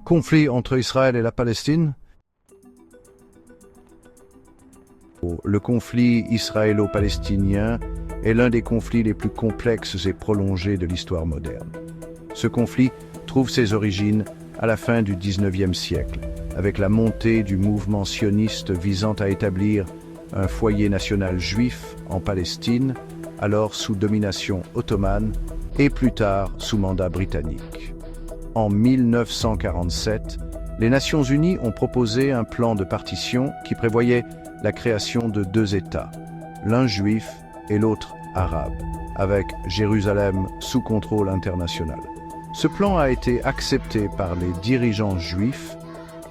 Conflit entre Israël et la Palestine. Le conflit israélo-palestinien est l'un des conflits les plus complexes et prolongés de l'histoire moderne. Ce conflit trouve ses origines à la fin du XIXe siècle, avec la montée du mouvement sioniste visant à établir un foyer national juif en Palestine, alors sous domination ottomane et plus tard sous mandat britannique. En 1947, les Nations Unies ont proposé un plan de partition qui prévoyait la création de deux États, l'un juif et l'autre arabe, avec Jérusalem sous contrôle international. Ce plan a été accepté par les dirigeants juifs,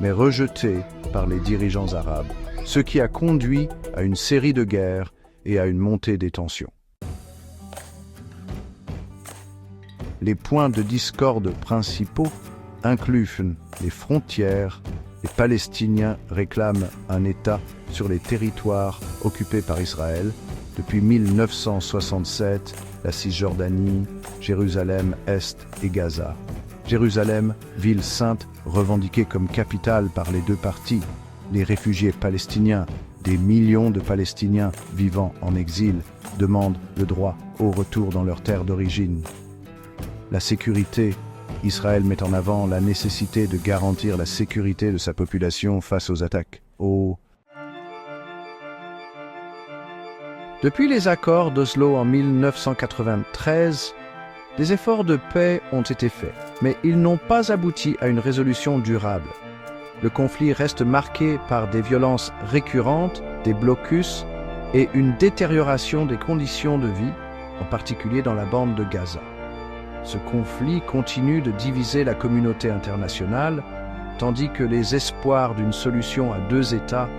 mais rejeté par les dirigeants arabes, ce qui a conduit à une série de guerres et à une montée des tensions. Les points de discorde principaux incluent les frontières. Les Palestiniens réclament un État sur les territoires occupés par Israël. Depuis 1967, la Cisjordanie, Jérusalem-Est et Gaza. Jérusalem, ville sainte, revendiquée comme capitale par les deux parties. Les réfugiés palestiniens, des millions de Palestiniens vivant en exil, demandent le droit au retour dans leur terre d'origine. La sécurité. Israël met en avant la nécessité de garantir la sécurité de sa population face aux attaques. Depuis les accords d'Oslo en 1993, des efforts de paix ont été faits, mais ils n'ont pas abouti à une résolution durable. Le conflit reste marqué par des violences récurrentes, des blocus et une détérioration des conditions de vie, en particulier dans la bande de Gaza. Ce conflit continue de diviser la communauté internationale, tandis que les espoirs d'une solution à deux États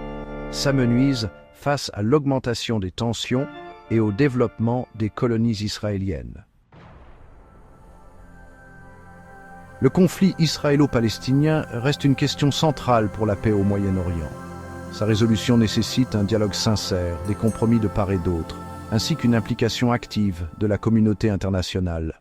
s'amenuisent face à l'augmentation des tensions et au développement des colonies israéliennes. Le conflit israélo-palestinien reste une question centrale pour la paix au Moyen-Orient. Sa résolution nécessite un dialogue sincère, des compromis de part et d'autre, ainsi qu'une implication active de la communauté internationale.